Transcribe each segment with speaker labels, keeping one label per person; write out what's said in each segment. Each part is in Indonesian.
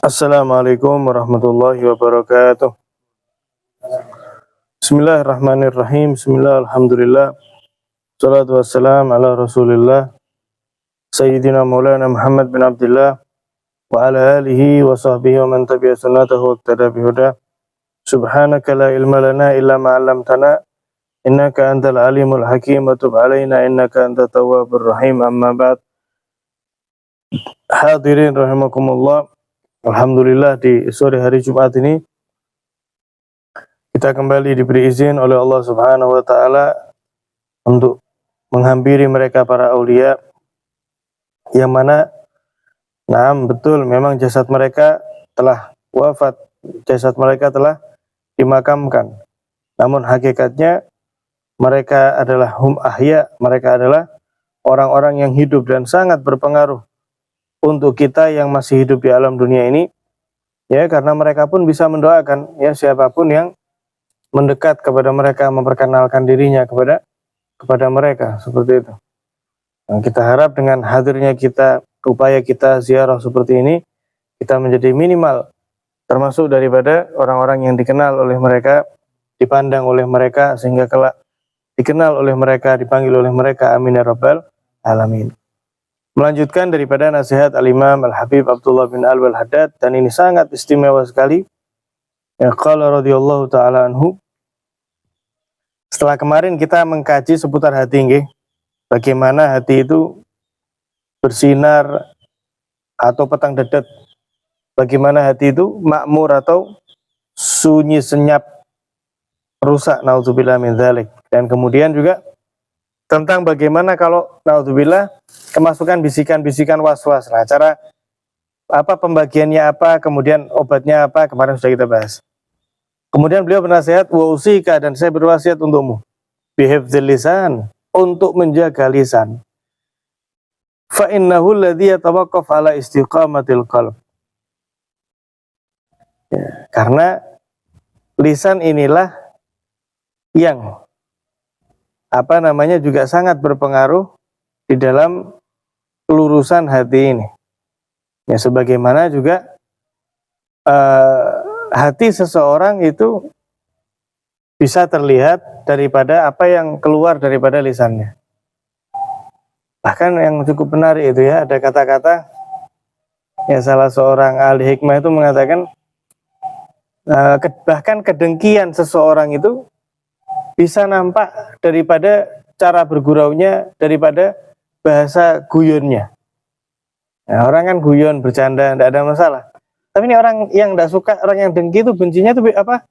Speaker 1: Assalamualaikum warahmatullahi wabarakatuh. Bismillahirrahmanirrahim. Bismillah, alhamdulillah. Salatu wassalam ala rasulillah. Sayyidina maulana Muhammad bin Abdullah. Wa ala alihi wa sahbihi wa man tabi'a sunnatahu wa iqtada bihuda. Subhanaka la ilma lana illa ma 'allamtana. Innaka antal alimul hakim wa tub alaina innaka antat tawwabur rahim. Amma ba'd. Hadirin rahimakumullah. Alhamdulillah di sore hari Jumat ini kita kembali diberi izin oleh Allah Subhanahu wa taala untuk menghampiri mereka para aulia yang mana betul memang jasad mereka telah wafat, jasad mereka telah dimakamkan. Namun hakikatnya mereka adalah ahya, mereka adalah orang-orang yang hidup dan sangat berpengaruh untuk kita yang masih hidup di alam dunia ini, ya, karena mereka pun bisa mendoakan, ya, siapapun yang mendekat kepada mereka, memperkenalkan dirinya kepada mereka, seperti itu. Nah, kita harap dengan hadirnya kita, upaya kita ziarah seperti ini, kita menjadi minimal termasuk daripada orang-orang yang dikenal oleh mereka, dipandang oleh mereka, sehingga kelak dikenal oleh mereka, dipanggil oleh mereka. Amin ya rabbal alamin. Melanjutkan daripada nasihat Al-Imam Al-Habib Abdullah bin Al-Haddad, dan ini sangat istimewa sekali. Ya, qala radhiyallahu ta'ala anhu, setelah kemarin kita mengkaji seputar hati, nggih, bagaimana hati itu bersinar atau petang dedet, bagaimana hati itu makmur atau sunyi senyap, rusak, naudzubillah min dzalik. Dan kemudian juga tentang bagaimana kalau naudzubillah kemasukan bisikan-bisikan was-was. Nah, cara apa, pembagiannya apa, kemudian obatnya apa, kemarin sudah kita bahas. Kemudian beliau bernasihat, wa usika, dan saya berwasiat untukmu, bihifdzil lisan, untuk menjaga lisan. Fa innahu alladhi yatawaqqaf ala istiqamatil qalb. Ya, karena lisan inilah yang juga sangat berpengaruh di dalam kelurusan hati ini. Ya, sebagaimana juga hati seseorang itu bisa terlihat daripada apa yang keluar daripada lisannya. Bahkan yang cukup menarik itu, ya, ada kata-kata, ya, salah seorang ahli hikmah itu mengatakan, bahkan kedengkian seseorang itu bisa nampak daripada cara berguraunya, daripada bahasa guyonnya. Nah, orang kan guyon, bercanda, tidak ada masalah. Tapi ini orang yang tidak suka, orang yang dengki itu bencinya itu apa?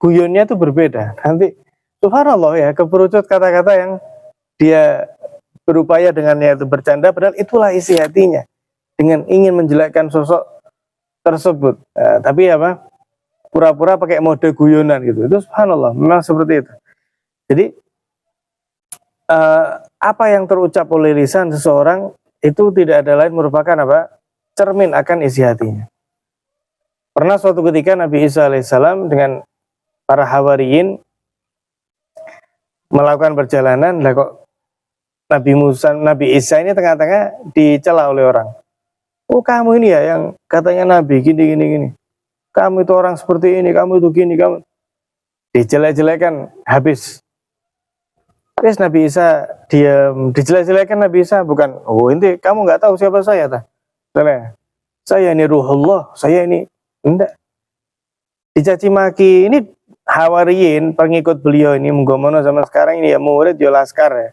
Speaker 1: Guyonnya itu berbeda. Nanti subhanallah, ya, keperucut kata-kata yang dia berupaya dengannya itu bercanda, padahal itulah isi hatinya dengan ingin menjelekkan sosok tersebut. Tapi apa? Pura-pura pakai mode guyonan gitu. Itu subhanallah, memang seperti itu. Jadi apa yang terucap oleh lisan seseorang itu tidak ada lain merupakan apa? Cermin akan isi hatinya. Pernah suatu ketika Nabi Isa alaihissalam dengan para hawariyin melakukan perjalanan, lah kok Nabi Isa ini tengah-tengah dicela oleh orang. Oh, kamu ini ya yang katanya Nabi gini. Kamu itu orang seperti ini, kamu itu gini, kamu dijelek-jelekan habis. Terus Nabi Isa diam, dijelek-jelekan Nabi Isa, bukan, oh inti kamu nggak tahu siapa saya, saya ini ruhullah, saya ini enggak. Dicaci maki, ini hawariyin, pengikut beliau ini, menggomono sama sekarang ini ya murid, ya laskar, ya.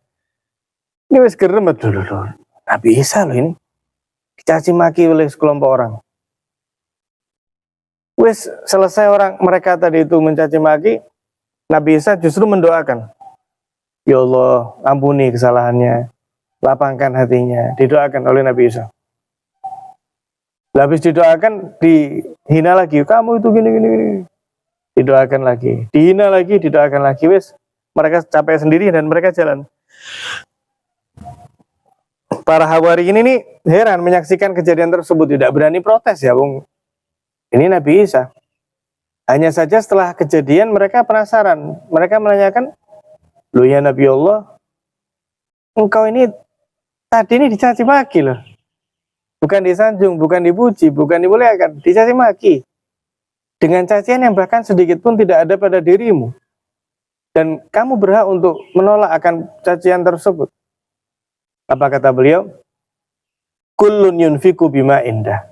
Speaker 1: Ini wis gerem dulu. Nabi Isa loh ini dicaci maki oleh sekelompok orang. Wis selesai mereka tadi itu mencaci maki, Nabi Isa justru mendoakan, ya Allah, ampuni kesalahannya, lapangkan hatinya. Didoakan oleh Nabi Isa. Habis didoakan, dihina lagi, kamu itu gini. Didoakan lagi, dihina lagi, didoakan lagi. Wis mereka capek sendiri dan mereka jalan. Para hawariyin ini heran menyaksikan kejadian tersebut, tidak berani protes, ya Bung. Ini Nabi Isa. Hanya saja setelah kejadian mereka penasaran. Mereka menanyakan, loh ya Nabi Allah, engkau ini tadi ini dicaci maki loh. bukan disanjung, bukan dipuji, bukan dimuliakan, dicaci maki. Dengan cacian yang bahkan sedikit pun tidak ada pada dirimu. Dan kamu berhak untuk menolak akan cacian tersebut. Apa kata beliau? Kullun yunfiku bima indah.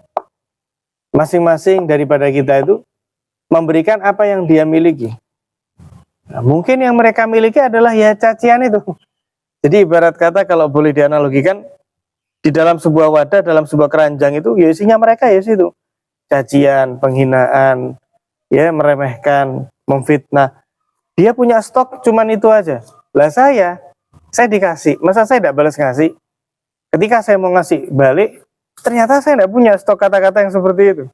Speaker 1: Masing-masing daripada kita itu memberikan apa yang dia miliki. Nah, mungkin yang mereka miliki adalah ya cacian itu. Jadi ibarat kata kalau boleh dianalogikan, di dalam sebuah wadah, dalam sebuah keranjang itu, ya isinya mereka ya situ. Cacian, penghinaan, ya meremehkan, memfitnah. Dia punya stok cuman itu aja. Lah saya dikasih, masa saya tidak balas ngasih? Ketika saya mau ngasih balik, ternyata saya tidak punya stok kata-kata yang seperti itu.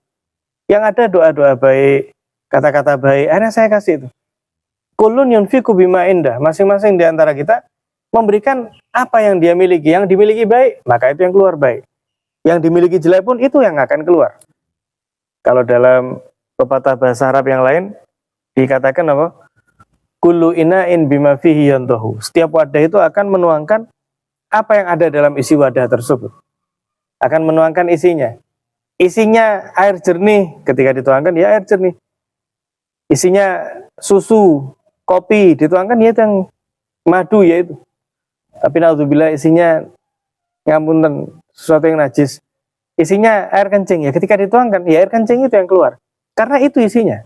Speaker 1: Yang ada doa-doa baik, kata-kata baik, akhirnya saya kasih itu. Kullun yunfiku bima indah. Masing-masing di antara kita memberikan apa yang dia miliki. Yang dimiliki baik, maka itu yang keluar baik. Yang dimiliki jelek pun itu yang akan keluar. Kalau dalam pepatah bahasa Arab yang lain dikatakan apa? Kullu ina'in bima fihi yantahu. Setiap wadah itu akan menuangkan apa yang ada dalam isi wadah tersebut. Akan menuangkan isinya. Isinya air jernih, ketika dituangkan ya air jernih. Isinya susu, kopi, dituangkan ya itu yang madu ya itu. Tapi naudzubillah isinya ngapunten sesuatu yang najis. Isinya air kencing ya, ketika dituangkan ya air kencing itu yang keluar. Karena itu isinya.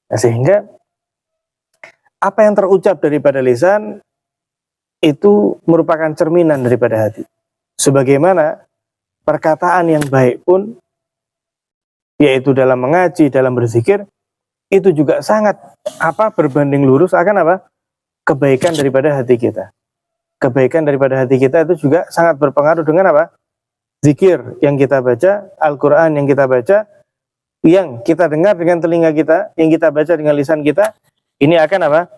Speaker 1: Nah, sehingga apa yang terucap daripada lisan itu merupakan cerminan daripada hati. Sebagaimana perkataan yang baik pun, yaitu dalam mengaji, dalam berzikir, itu juga sangat berbanding lurus akan kebaikan daripada hati kita. Kebaikan daripada hati kita itu juga sangat berpengaruh dengan zikir yang kita baca, Al-Quran yang kita baca, yang kita dengar dengan telinga kita, yang kita baca dengan lisan kita. Ini akan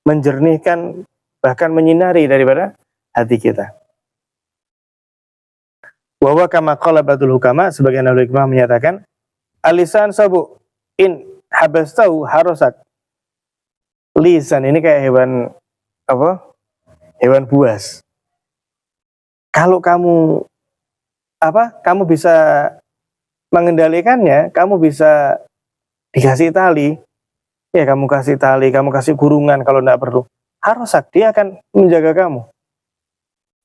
Speaker 1: menjernihkan, bahkan menyinari daripada hati kita. Wa huwa kama qala ba'dul hukama, sebagian ahli hikmah menyatakan, alisan sabu in habastahu harosak. Lisan ini kayak hewan hewan buas. Kalau kamu kamu bisa mengendalikannya, kamu bisa dikasih tali. Ya kamu kasih tali, kamu kasih kurungan kalau tidak perlu. Harosak, dia akan menjaga kamu.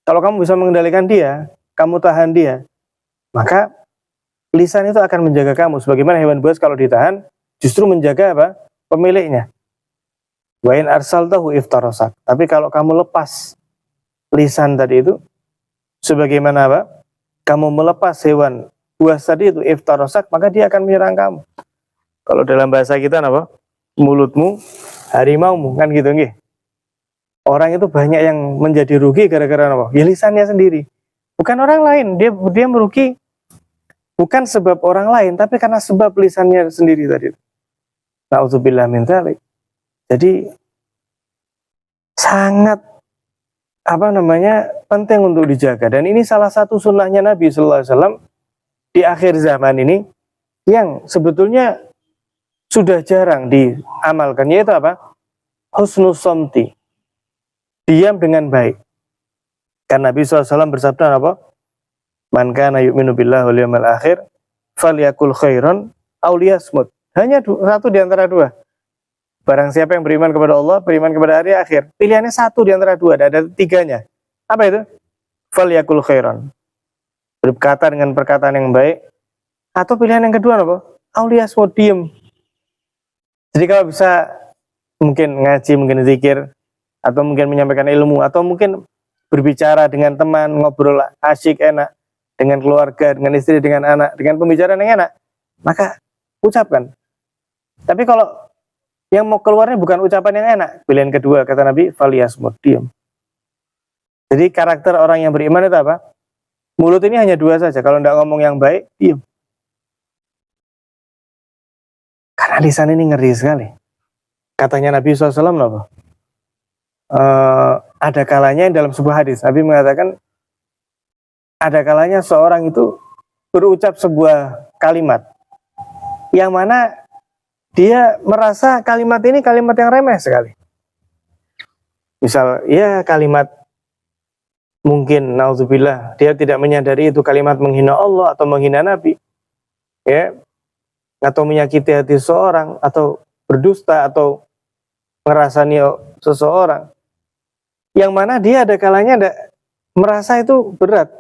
Speaker 1: Kalau kamu bisa mengendalikan dia, kamu tahan dia, maka lisan itu akan menjaga kamu. Sebagaimana hewan buas kalau ditahan, justru menjaga pemiliknya. Wa in arsaltahu iftarosak. Tapi kalau kamu lepas lisan tadi itu, sebagaimana kamu melepas hewan buas tadi itu iftarosak, maka dia akan menyerang kamu. Kalau dalam bahasa kita mulutmu harimaumu, kan gitu nggih. Orang itu banyak yang menjadi rugi gara-gara ya lisannya sendiri. Bukan orang lain, dia merugi bukan sebab orang lain, tapi karena sebab lisannya sendiri tadi. Nauzubillah min dzalik. Jadi sangat penting untuk dijaga, dan ini salah satu sunnahnya Nabi sallallahu alaihi wasallam di akhir zaman ini yang sebetulnya sudah jarang diamalkan, yaitu husnus somti, diam dengan baik. Karena Nabi SAW bersabda man kana yu'minu billahi wal yawmil akhir falyakul khairan aw liyasmut. Hanya satu di antara dua. Barang siapa yang beriman kepada Allah, beriman kepada hari akhir, pilihannya satu di antara dua, ada tiganya. Apa itu? Falyakul khairan, berkata dengan perkataan yang baik. Atau pilihan yang kedua aw liyasmut, diam. Jadi kalau bisa mungkin ngaji, mungkin zikir, atau mungkin menyampaikan ilmu, atau mungkin berbicara dengan teman, ngobrol asyik, enak, dengan keluarga, dengan istri, dengan anak, dengan pembicaraan yang enak, maka ucapkan. Tapi kalau yang mau keluarnya bukan ucapan yang enak, pilihan kedua kata Nabi, faliyasmut, diam. Jadi karakter orang yang beriman itu mulut ini hanya dua saja, kalau tidak ngomong yang baik, diam. Karena lisan ini ngeri sekali. Katanya Nabi SAW ada kalanya dalam sebuah hadis, Nabi mengatakan ada kalanya seorang itu berucap sebuah kalimat yang mana dia merasa kalimat ini kalimat yang remeh sekali. Misal, ya kalimat mungkin naudzubillah dia tidak menyadari itu kalimat menghina Allah atau menghina Nabi, ya, atau menyakiti hati seseorang atau berdusta atau ngerasani seseorang, yang mana dia ada kalanya merasa itu berat,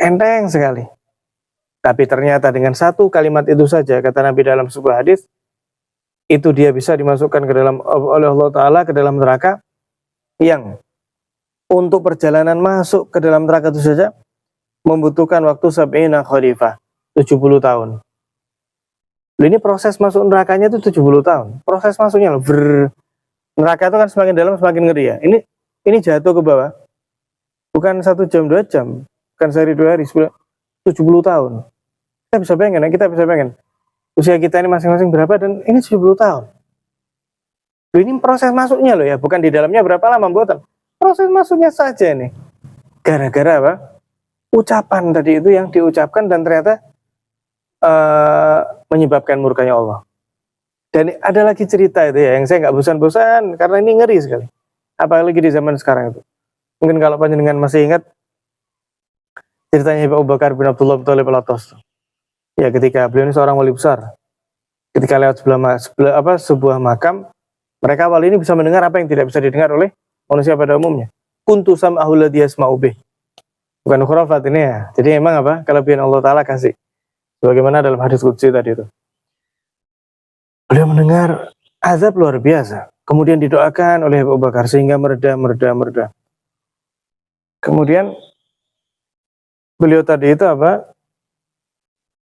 Speaker 1: enteng sekali. Tapi ternyata dengan satu kalimat itu saja, kata Nabi dalam sebuah hadis, itu dia bisa dimasukkan ke dalam oleh Allah Ta'ala ke dalam neraka, yang untuk perjalanan masuk ke dalam neraka itu saja membutuhkan waktu sab'ina khalifah, 70 tahun. Ini proses masuk nerakanya itu 70 tahun. Proses masuknya loh, neraka itu kan semakin dalam semakin ngeri ya. Ini jatuh ke bawah, bukan 1 jam 2 jam, bukan sehari 2 hari, 70 tahun. Kita bisa bayangin ya, kita bisa bayangin. Usia kita ini masing-masing berapa dan ini 70 tahun. Ini proses masuknya loh ya, bukan di dalamnya berapa lama buatan. Proses masuknya saja nih. Gara-gara apa? Ucapan tadi itu yang diucapkan dan ternyata menyebabkan murkanya Allah. Dan ada lagi cerita itu ya, yang saya nggak bosan-bosan karena ini ngeri sekali. Apalagi di zaman sekarang itu. Mungkin kalau panjenengan masih ingat ceritanya Abu Bakar bin Abdullah bin Thalib al-Attas. Ya, ketika beliau ini seorang wali besar. Ketika lewat sebuah makam, mereka wali ini bisa mendengar apa yang tidak bisa didengar oleh manusia pada umumnya. Kuntu sam'ahu ladzi yasma'u bih. Bukan khurafat ini ya. Jadi emang apa? Kelebihan Allah Ta'ala kasih. Sebagaimana dalam hadis qudsi tadi itu. Beliau mendengar azab luar biasa. Kemudian didoakan oleh Abu Bakar sehingga mereda. Kemudian beliau tadi itu apa?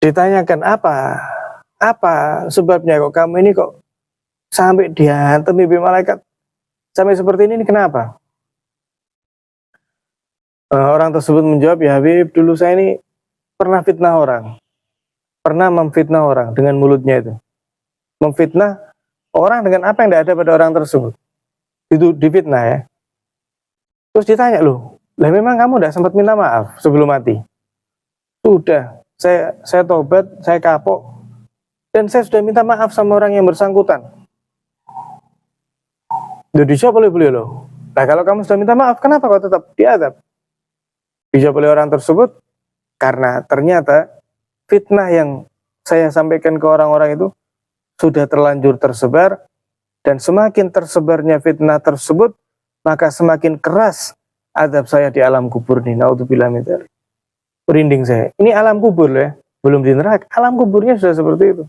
Speaker 1: Ditanyakan apa sebabnya kok kamu ini kok sampai dihantam mimpi malaikat sampai seperti ini kenapa? Orang tersebut menjawab, ya Habib, dulu saya ini pernah memfitnah orang dengan mulutnya itu. Memfitnah orang dengan apa yang tidak ada pada orang tersebut. Itu difitnah ya. Terus ditanya, loh, lah memang kamu tidak sempat minta maaf sebelum mati? Sudah, saya tobat, saya kapok, dan saya sudah minta maaf sama orang yang bersangkutan. Loh, dijawab oleh beliau, loh, nah kalau kamu sudah minta maaf, kenapa kau tetap diazab? Dijawab oleh orang tersebut, karena ternyata fitnah yang saya sampaikan ke orang-orang itu sudah terlanjur tersebar, dan semakin tersebarnya fitnah tersebut, maka semakin keras azab saya di alam kubur nih. Naudzubillah min dzalik. Merinding saya. Ini alam kubur ya, belum di neraka. Alam kuburnya sudah seperti itu.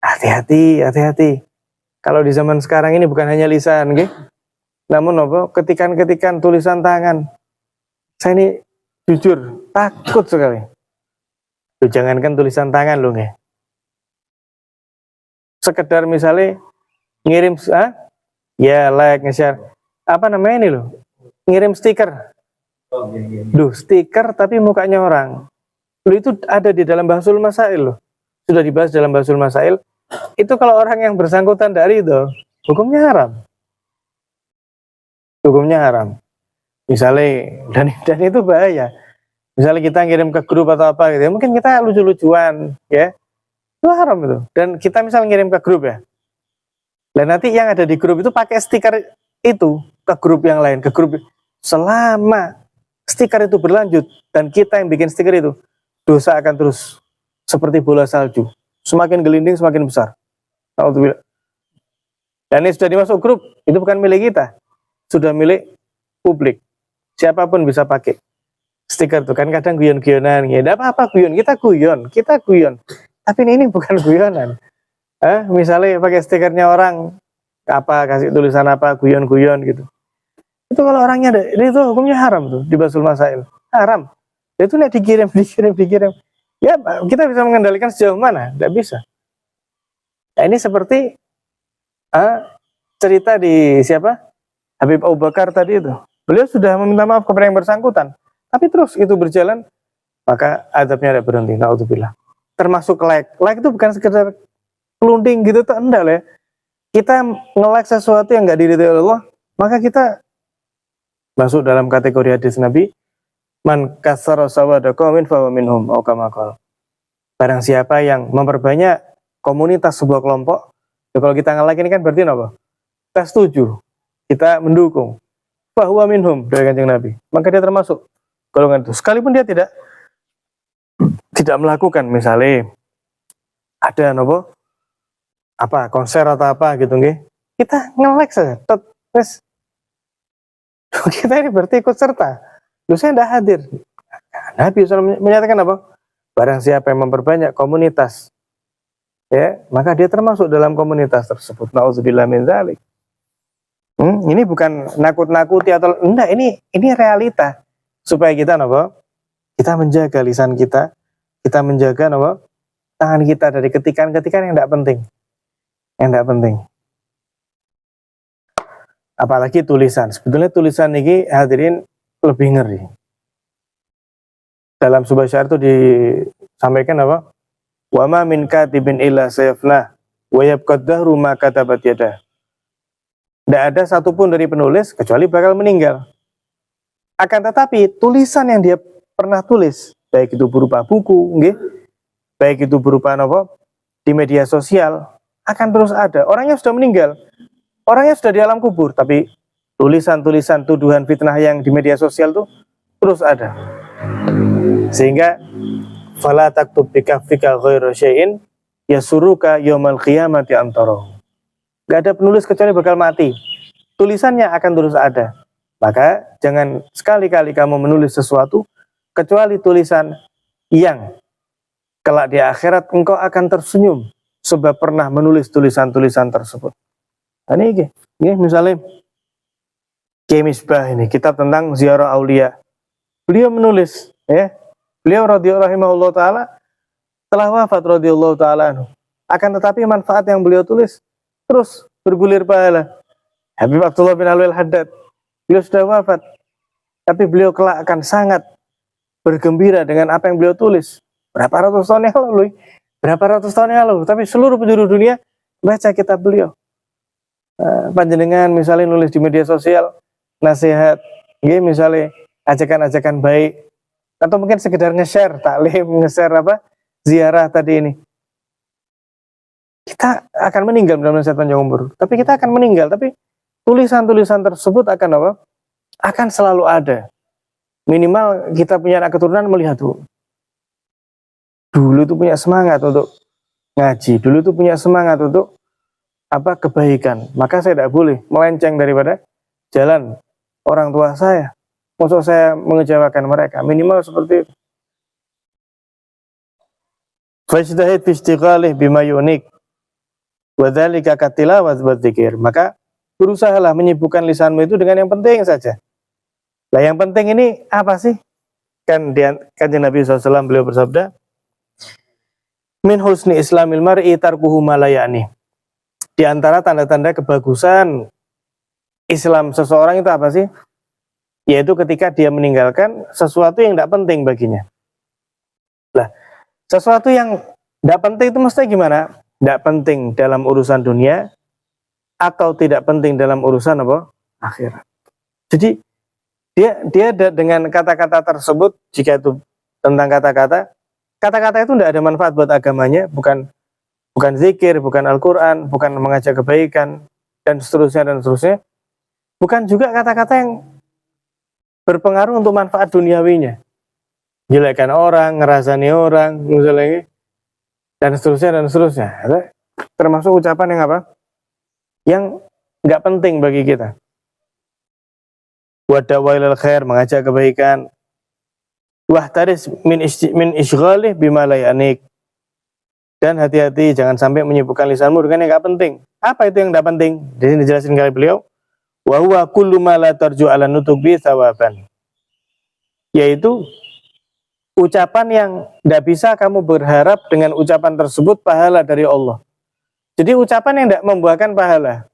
Speaker 1: Hati-hati. Kalau di zaman sekarang ini bukan hanya lisan, gitu. Namun apa? Ketikan-ketikan tulisan tangan. Saya ini jujur takut sekali. Loh, jangankan tulisan tangan loh, nggih. Sekedar misalnya ngirim ya like, nge-share. Apa namanya ini loh? Ngirim stiker. Duh, stiker tapi mukanya orang. Loh, itu ada di dalam Bahsul Masail loh. Sudah dibahas dalam Bahsul Masail. Itu kalau orang yang bersangkutan dari itu, hukumnya haram. Hukumnya haram. Misalnya, dan itu bahaya. Misalnya kita ngirim ke grup atau apa gitu ya, mungkin kita lucu-lucuan ya. Itu haram itu. Dan kita misalnya ngirim ke grup ya. Dan nanti yang ada di grup itu pakai stiker itu ke grup yang lain, ke grup. Selama stiker itu berlanjut dan kita yang bikin stiker itu, dosa akan terus seperti bola salju, semakin gelinding semakin besar. Alhamdulillah. Dan ini sudah dimasuk grup, itu bukan milik kita, sudah milik publik. Siapapun bisa pakai stiker itu. Kan kadang guyon-guyonan, ya tidak apa-apa guyon, kita guyon. Tapi ini bukan guyonan. Misalnya pakai stikernya orang apa, kasih tulisan apa, guyon-guyon gitu. Itu kalau orangnya ada, itu hukumnya haram tuh di Bahsul Masail. Haram. Itu nek dikirim. Ya, kita bisa mengendalikan sejauh mana? Tidak bisa. Nah, ini seperti cerita di siapa? Habib Abu Bakar tadi itu. Beliau sudah meminta maaf kepada yang bersangkutan. Tapi terus itu berjalan, maka azabnya ada berhenti. Naudzubillah. Termasuk like. Like itu bukan sekedar kelunding gitu, tuh enggak lah ya. Kita nge-like sesuatu yang enggak diridhoi oleh Allah, maka kita masuk dalam kategori hadis Nabi, man kasara sawada qaumin fa minhum au kama qala. Barang siapa yang memperbanyak komunitas sebuah kelompok, ya kalau kita nge-like ini kan berarti apa? Kita setuju, kita mendukung. fahuwa minhum, dari Kanjeng Nabi. Maka dia termasuk golongan itu. Sekalipun dia tidak melakukan, misalnya ada konser atau apa gitu nggih. Kita nge-like saja. Terus kita ini berarti ikut serta. Saya tidak hadir. Nabi SAW menyatakan apa? Barang siapa yang memperbanyak komunitas, ya, maka dia termasuk dalam komunitas tersebut. Nauzubillah min dzalik. Ini bukan nakut-nakuti atau enggak, ini realita. Supaya kita kita menjaga lisan kita menjaga tangan kita dari ketikan-ketikan yang tidak penting. Yang tidak penting. Apalagi tulisan. Sebetulnya tulisan ini hadirin lebih ngeri. Dalam sebuah syair itu disampaikan apa? Wa ma min katibin illa sayafna wa yabqa dahru ma katabat yadah. Tidak ada satupun dari penulis kecuali bakal meninggal. Akan tetapi tulisan yang dia pernah tulis, baik itu berupa buku, baik itu berupa di media sosial, akan terus ada. Orangnya sudah meninggal, orangnya sudah di alam kubur, tapi tulisan-tulisan tuduhan fitnah yang di media sosial itu terus ada. Sehingga fala taktub bikaffika ghairu syai'in yasuruka yaumal qiyamati antara. Gak ada penulis kecuali bakal mati. Tulisannya akan terus ada. Maka jangan sekali-kali kamu menulis sesuatu kecuali tulisan yang kelak di akhirat engkau akan tersenyum sebab pernah menulis tulisan-tulisan tersebut. Ini misalnya Kiai Misbah ini, kitab tentang ziarah aulia. Beliau menulis, ya, beliau rahimahullah taala telah wafat radhiyallahu taala anhu. Akan tetapi manfaat yang beliau tulis terus bergulir pahala. Habib Abdullah bin Alwi Al-Haddad, beliau sudah wafat, tapi beliau kelak akan sangat bergembira dengan apa yang beliau tulis. Berapa ratus tahun yang lalu, tapi seluruh penjuru dunia baca kitab beliau. Panjenengan misalnya nulis di media sosial nasihat, misalnya ajakan-ajakan baik, atau mungkin sekedar nge-share taklim, nge-share ziarah tadi ini. Kita akan meninggal dalam nasihat panjang umur, tapi kita akan meninggal, tapi tulisan-tulisan tersebut akan akan selalu ada. Minimal kita punya anak keturunan melihat dulu itu punya semangat untuk ngaji, dulu itu punya semangat untuk kebaikan, maka saya tidak boleh melenceng daripada jalan orang tua saya. Maksud saya mengecewakan mereka, minimal seperti itu. Fajtahid fi istiqalih bima yunik wa dzalika katilawat wa dzikir. Maka berusahalah menyibukkan lisanmu itu dengan yang penting saja. Lah yang penting ini apa sih? Kan Kanjeng Nabi SAW beliau bersabda, min husni islamil mar'i tarkuhu ma la ya'ni. Di antara tanda-tanda kebagusan Islam seseorang itu apa sih? Yaitu ketika dia meninggalkan sesuatu yang tidak penting baginya. Lah, sesuatu yang tidak penting itu mesti gimana? Tidak penting dalam urusan dunia atau tidak penting dalam urusan akhirat. Jadi dia dengan kata-kata tersebut, jika itu tentang kata-kata itu tidak ada manfaat buat agamanya, bukan zikir, bukan Al-Quran, bukan mengajak kebaikan, dan seterusnya. Bukan juga kata-kata yang berpengaruh untuk manfaat duniawinya. Jelekan orang, ngerasani orang, misalnya, dan seterusnya. Termasuk ucapan yang yang nggak penting bagi kita. Wadawailal khair, mengajak kebaikan. Wahtaris min isyghalih bima la ya'nik. Dan hati-hati jangan sampai menyibukkan lisanmu dengan yang nggak penting. Apa itu yang nggak penting? Di sini dijelasin kali beliau. Wa huwa kullu ma la tarju 'ala nutuk bi thawaban. Yaitu ucapan yang tidak bisa kamu berharap dengan ucapan tersebut pahala dari Allah. Jadi ucapan yang tidak membuahkan pahala.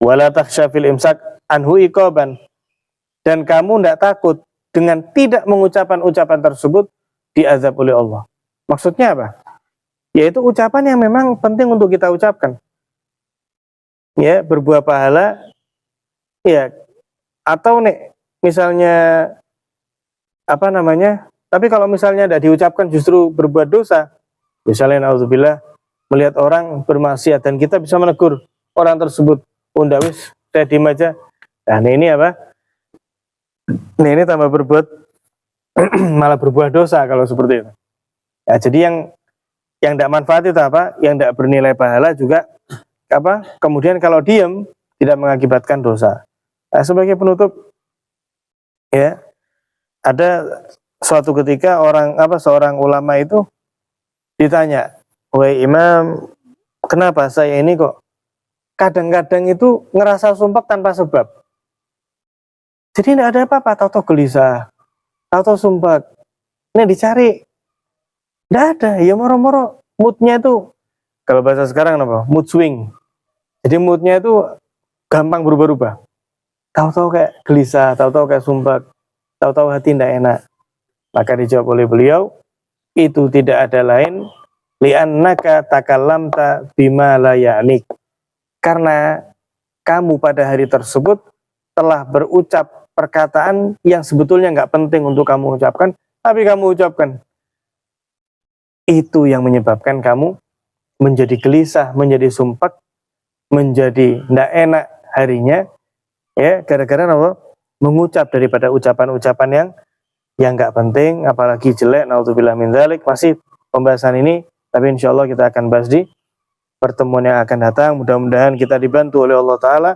Speaker 1: Wala takhsha fil imsak anhu iqaban. Dan kamu tidak takut dengan tidak mengucapkan ucapan tersebut diazab oleh Allah. Maksudnya apa? Yaitu ucapan yang memang penting untuk kita ucapkan. Ya, berbuah pahala. Ya, atau misalnya tapi kalau misalnya tidak diucapkan justru berbuat dosa, misalnya naudzubillah melihat orang bermaksiat dan kita bisa menegur orang tersebut, undawis saya diem aja, Nah, ini apa? Nah, ini tambah berbuat malah berbuah dosa kalau seperti itu. Ya, jadi yang tidak manfaat itu apa? Yang tidak bernilai pahala juga apa? Kemudian kalau diam tidak mengakibatkan dosa. Nah, sebagai penutup, ya, ada suatu ketika seorang ulama itu ditanya, "Wahai Imam, kenapa saya ini kok kadang-kadang itu ngerasa sumpek tanpa sebab? Jadi tidak ada apa-apa, tahu-tahu gelisah, tahu-tahu sumpek. Ini dicari, tidak ada. Ya moro-moro moodnya itu, kalau bahasa sekarang apa? Mood swing. Jadi moodnya itu gampang berubah-ubah. Tahu-tahu kayak gelisah, tahu-tahu kayak sumpek, tahu-tahu hati tidak enak." Maka dijawab oleh beliau, itu tidak ada lain li'annaka takallamta bima la ya'nik. Karena kamu pada hari tersebut telah berucap perkataan yang sebetulnya nggak penting untuk kamu ucapkan, tapi kamu ucapkan. Itu yang menyebabkan kamu menjadi gelisah, menjadi sumpek, menjadi tidak enak harinya, ya, gara-gara apa? Mengucap daripada ucapan-ucapan yang nggak penting, apalagi jelek. Naudzubillah min dzalik. Masih pembahasan ini, tapi insya Allah kita akan bahas di pertemuan yang akan datang. Mudah-mudahan kita dibantu oleh Allah Ta'ala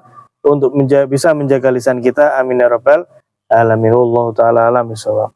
Speaker 1: untuk bisa menjaga lisan kita. Amin ya rabbal alamin. Wallahu ta'ala alam bisawab.